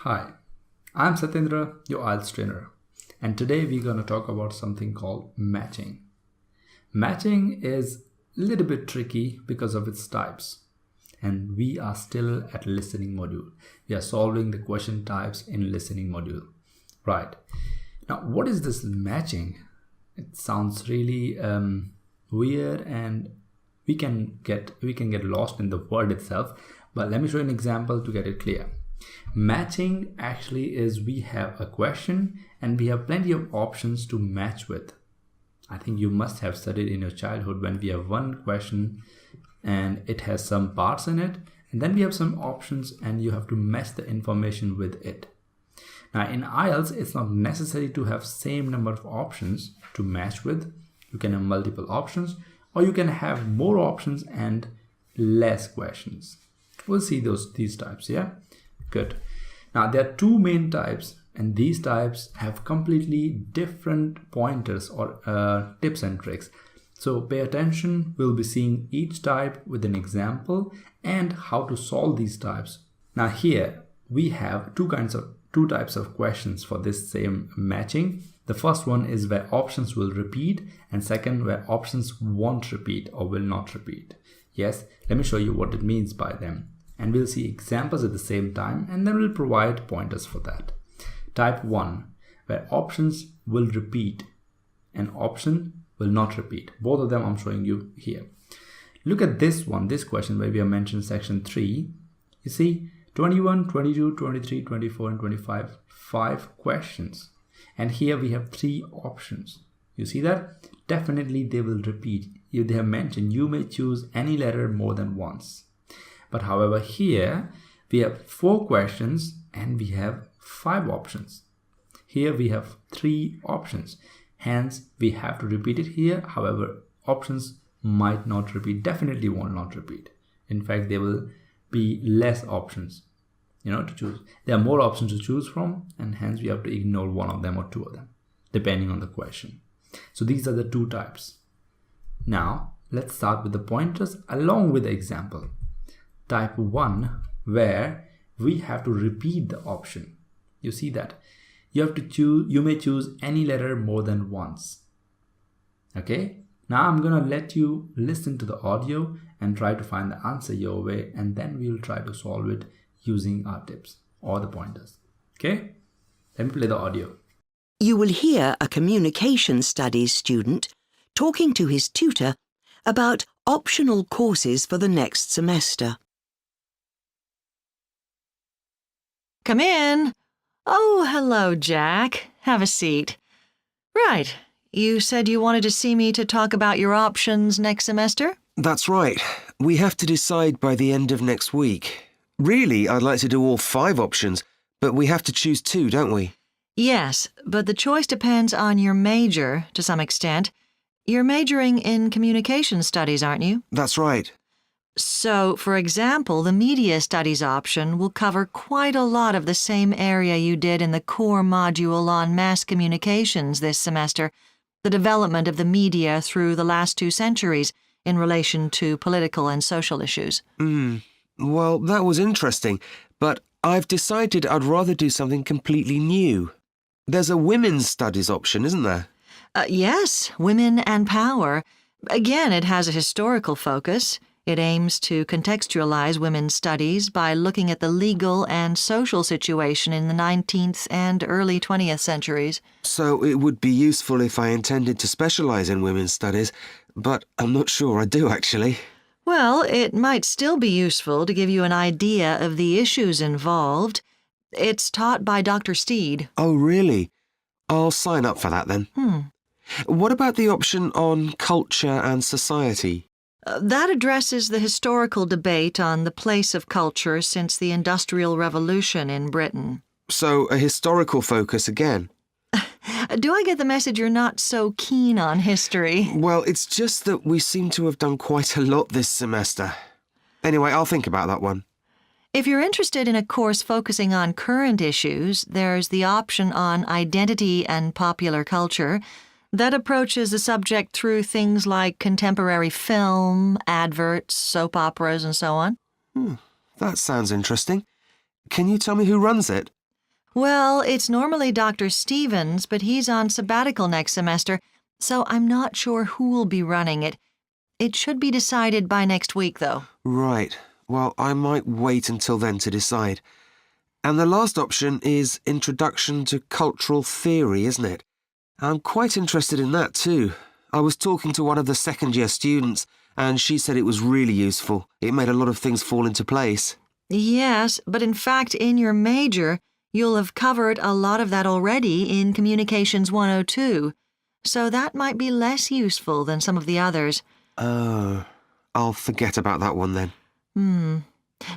Hi, I'm Satyendra, your IELTS trainer, and today we're going to talk about something called matching. Matching is a little bit tricky because of its types, and we are still at listening module. We are solving the question types in listening module. Right. Now, what is this matching? It sounds really weird, and we can get lost in the word itself, but let me show you an example to get it clear. Matching actually is we have a question and we have plenty of options to match with. I think you must have studied in your childhood when we have one question and it has some parts in it, and then we have some options and you have to match the information with it. Now in IELTS, it's not necessary to have same number of options to match with. You can have multiple options, or you can have more options and less questions. We'll see these types, yeah? Good. Now there are two main types, and these types have completely different pointers or tips and tricks. So pay attention. We'll be seeing each type with an example and how to solve these types. Now here we have two types of questions for this same matching. The first one is where options will repeat, and second where options won't repeat or will not repeat. Yes, let me show you what it means by them. And we'll see examples at the same time, and then we'll provide pointers for that. Type 1, where options will repeat and option will not repeat. Both of them I'm showing you here. Look at this one, this question where we have mentioned section 3. You see 21, 22, 23, 24 and 25, 5 questions. And here we have 3 options. You see that? Definitely they will repeat. They have mentioned you may choose any letter more than once. But however, here we have 4 questions and we have 5 options. Here we have 3 options. Hence, we have to repeat it here. However, options might not repeat, definitely will not repeat. In fact, there will be less options, to choose. There are more options to choose from, and hence we have to ignore one of them or 2 of them, depending on the question. So these are the 2 types. Now, let's start with the pointers along with the example. Type 1, where we have to repeat the option. You see that? You may choose any letter more than once. Okay? Now I'm going to let you listen to the audio and try to find the answer your way, and then we'll try to solve it using our tips or the pointers. Okay? Let me play the audio. You will hear a communication studies student talking to his tutor about optional courses for the next semester. Come in. Oh, hello, Jack. Have a seat. Right. You said you wanted to see me to talk about your options next semester? That's right. We have to decide by the end of next week. Really, I'd like to do all 5 options, but we have to choose 2, don't we? Yes, but the choice depends on your major to some extent. You're majoring in communication studies, aren't you? That's right. So, for example, the media studies option will cover quite a lot of the same area you did in the core module on mass communications this semester, the development of the media through the last 2 centuries in relation to political and social issues. Well, that was interesting, but I've decided I'd rather do something completely new. There's a women's studies option, isn't there? Yes, Women and Power. Again, it has a historical focus. It aims to contextualize women's studies by looking at the legal and social situation in the 19th and early 20th centuries. So it would be useful if I intended to specialize in women's studies, but I'm not sure I do actually. Well, it might still be useful to give you an idea of the issues involved. It's taught by Dr. Steed. Oh, really? I'll sign up for that then. What about the option on culture and society? That addresses the historical debate on the place of culture since the Industrial Revolution in Britain. So a historical focus again? Do I get the message you're not so keen on history? Well, it's just that we seem to have done quite a lot this semester. Anyway, I'll think about that one. If you're interested in a course focusing on current issues, there's the option on identity and popular culture. That approaches the subject through things like contemporary film, adverts, soap operas, and so on. That sounds interesting. Can you tell me who runs it? Well, it's normally Dr. Stevens, but he's on sabbatical next semester, so I'm not sure who will be running it. It should be decided by next week, though. Right. Well, I might wait until then to decide. And the last option is Introduction to Cultural Theory, isn't it? I'm quite interested in that too. I was talking to one of the second-year students, and she said it was really useful. It made a lot of things fall into place. Yes, but in fact, in your major, you'll have covered a lot of that already in Communications 102, so that might be less useful than some of the others. Oh, I'll forget about that one then.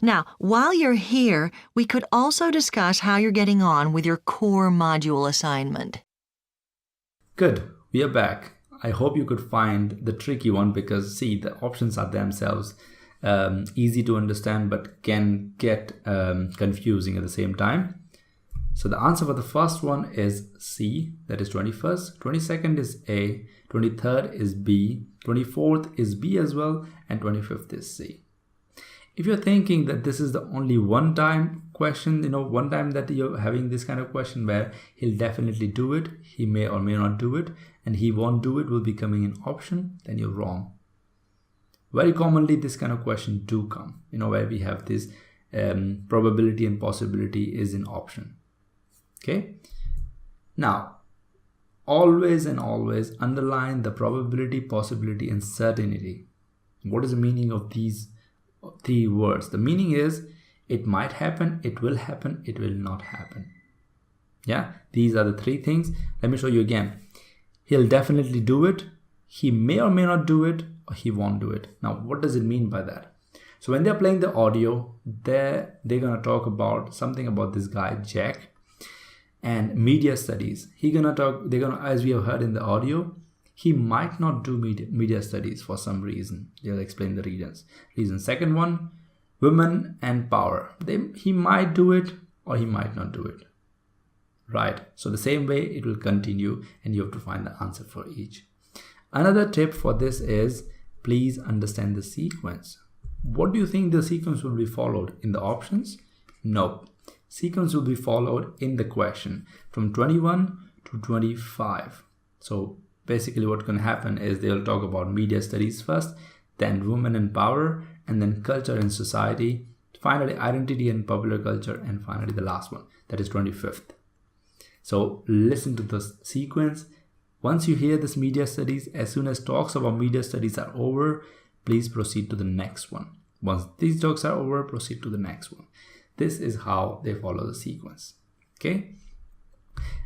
Now, while you're here, we could also discuss how you're getting on with your core module assignment. Good, we are back. I hope you could find the tricky one because, see, the options are themselves easy to understand but can get confusing at the same time. So the answer for the first one is C, that is 21st. 22nd is A, 23rd is B, 24th is B as well, and 25th is C. If you're thinking that this is the only one-time question, one time that you're having this kind of question where he'll definitely do it, he may or may not do it, and he won't do it will be coming in option, then you're wrong. Very commonly, this kind of question do come, where we have this probability and possibility is in option. Okay. Now, always and always underline the probability, possibility, and certainty. What is the meaning of these three words? The meaning is it might happen, it will happen, it will not happen. Yeah, these are the three things. Let me show you again. He'll definitely do it, he may or may not do it, or he won't do it. Now, what does it mean by that? So when they're playing the audio, they're gonna talk about something about this guy Jack and media studies. They're gonna, as we have heard in the audio, he might not do media studies for some reason. They'll explain the reasons. Second one, women and power. He might do it or he might not do it. Right. So the same way it will continue and you have to find the answer for each. Another tip for this is please understand the sequence. What do you think the sequence will be followed in the options? No. Sequence will be followed in the question from 21 to 25. So basically what's going to happen is they'll talk about media studies first, then women and power, and then culture and society, finally identity and popular culture, and finally the last one, that is 25th. So listen to the sequence. Once you hear this media studies, as soon as talks about media studies are over, please proceed to the next one. Once these talks are over, proceed to the next one. This is how they follow the sequence. Okay.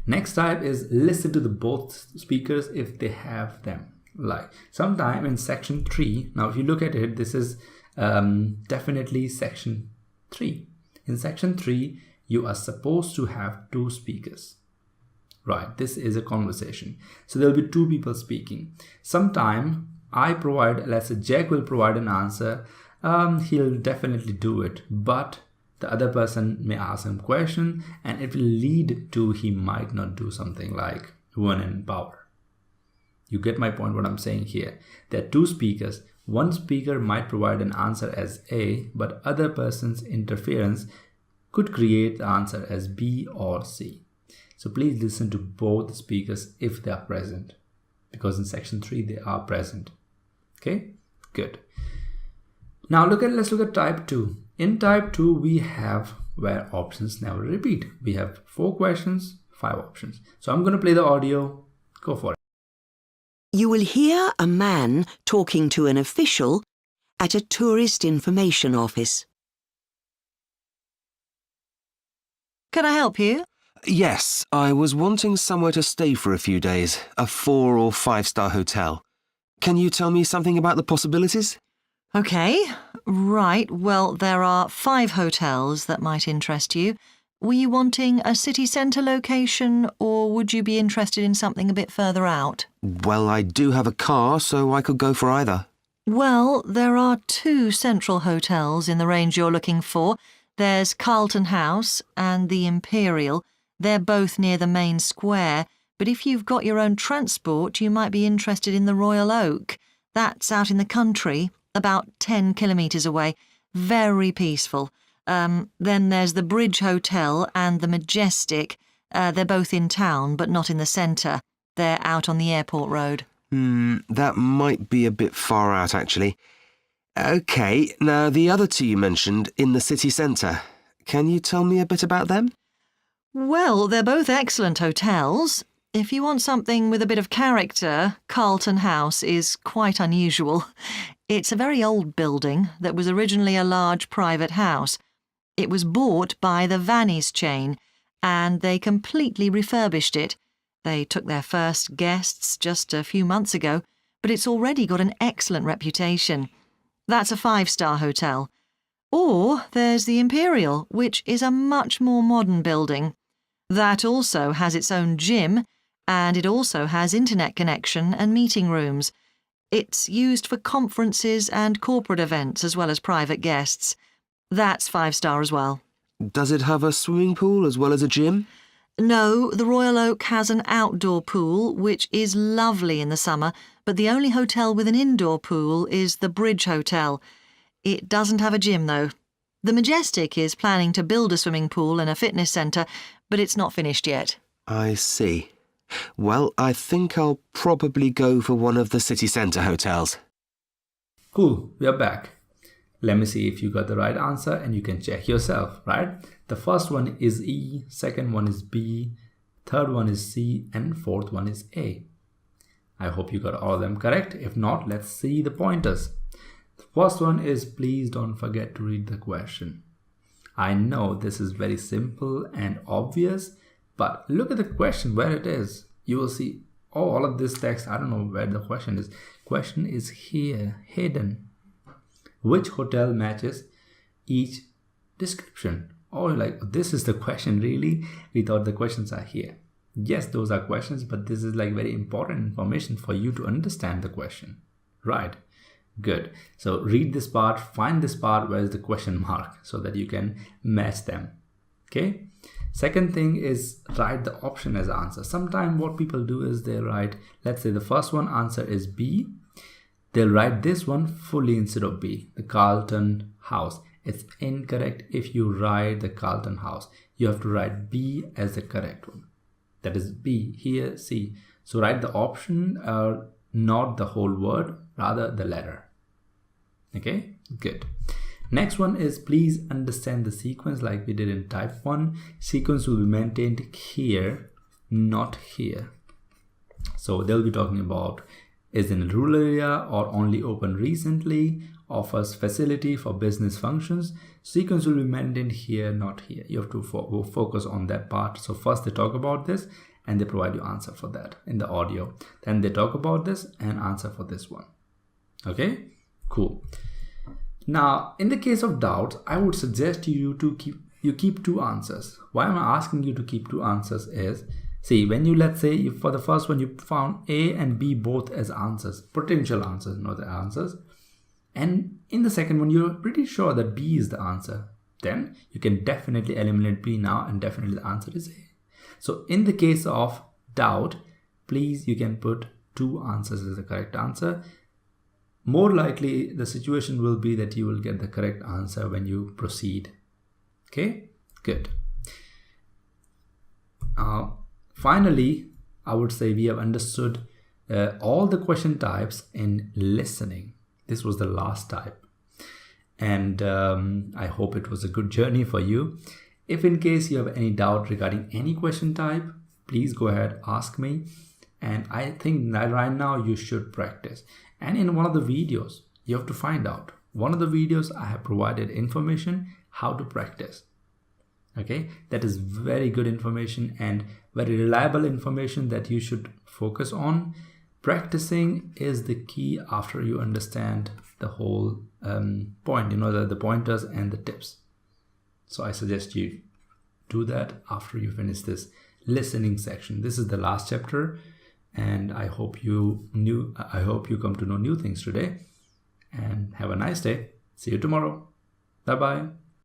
Next type is listen to the both speakers if they have them. Like sometime in section 3. Now, if you look at it, this is definitely section 3. In section 3, you are supposed to have 2 speakers. Right. This is a conversation. So there will be 2 people speaking. Sometime let's say Jack will provide an answer. He'll definitely do it, but the other person may ask him a question and it will lead to he might not do something like women in power. You get my point what I'm saying here. There are 2 speakers. One speaker might provide an answer as A, but other person's interference could create the answer as B or C. So please listen to both speakers if they are present, because in section 3 they are present. Okay, good. Now let's look at type 2. In type 2, we have where options never repeat. We have 4 questions, 5 options. So I'm going to play the audio. Go for it. You will hear a man talking to an official at a tourist information office. Can I help you? Yes, I was wanting somewhere to stay for a few days, a 4 or 5-star hotel. Can you tell me something about the possibilities? Okay, right. Well, there are 5 hotels that might interest you. Were you wanting a city centre location, or would you be interested in something a bit further out? Well, I do have a car, so I could go for either. Well, there are 2 central hotels in the range you're looking for. There's Carlton House and the Imperial. They're both near the main square, but if you've got your own transport, you might be interested in the Royal Oak. That's out in the country, about 10 kilometres away. Very peaceful. Then there's the Bridge Hotel and the Majestic. They're both in town, but not in the centre. They're out on the airport road. That might be a bit far out, actually. OK, now the other two you mentioned in the city centre. Can you tell me a bit about them? Well, they're both excellent hotels. If you want something with a bit of character, Carlton House is quite unusual. It's a very old building that was originally a large private house. It was bought by the Vannies chain, and they completely refurbished it. They took their first guests just a few months ago, but it's already got an excellent reputation. That's a 5-star hotel. Or there's the Imperial, which is a much more modern building. That also has its own gym, and it also has internet connection and meeting rooms. It's used for conferences and corporate events as well as private guests. That's 5-star as well. Does it have a swimming pool as well as a gym? No, the Royal Oak has an outdoor pool, which is lovely in the summer, but the only hotel with an indoor pool is the Bridge Hotel. It doesn't have a gym, though. The Majestic is planning to build a swimming pool and a fitness centre, but it's not finished yet. I see. Well, I think I'll probably go for one of the city centre hotels. Cool, we are back. Let me see if you got the right answer and you can check yourself, right? The first one is E, second one is B, third one is C, and fourth one is A. I hope you got all of them correct. If not, let's see the pointers. The first one is please don't forget to read the question. I know this is very simple and obvious, but look at the question where it is. You will see, oh, all of this text, I don't know where the question is. Question is here, hidden. Which hotel matches each description? Oh, like, this is the question, really? We thought the questions are here. Yes, those are questions, but this is like very important information for you to understand the question. Right. Good. So read this part, find this part where is the question mark so that you can match them. Okay. Second thing is write the option as answer. Sometimes what people do is they write, let's say the first one answer is B. They'll write this one fully instead of B, the Carlton House. It's incorrect if you write the Carlton House. You have to write B as the correct one. That is B, here C. So write the option, not the whole word, rather the letter. Okay, good. Next one is please understand the sequence like we did in type 1. Sequence will be maintained here, not here. So they'll be talking about is in a rural area or only opened recently, offers facility for business functions. Sequence will be maintained here, not here. You have to focus on that part. So first they talk about this and they provide you answer for that in the audio. Then they talk about this and answer for this one. Okay, cool. Now, in the case of doubts, I would suggest you to keep two answers. Why am I asking you to keep two answers is, see, when you, let's say, if for the first one you found A and B both as answers, potential answers, not the answers, and in the second one you're pretty sure that B is the answer, then you can definitely eliminate B now and definitely the answer is A. So in the case of doubt, please, you can put two answers as the correct answer. More likely the situation will be that you will get the correct answer when you proceed. Okay, good. Finally, I would say we have understood all the question types in listening. This was the last type. And I hope it was a good journey for you. If in case you have any doubt regarding any question type, please go ahead, ask me. And I think that right now you should practice. And in one of the videos, you have to find out. One of the videos I have provided information how to practice. Okay, that is very good information and very reliable information that you should focus on. Practicing is the key after you understand the whole point, the pointers and the tips. So I suggest you do that after you finish this listening section. This is the last chapter, and I hope you come to know new things today. And have a nice day. See you tomorrow. Bye bye.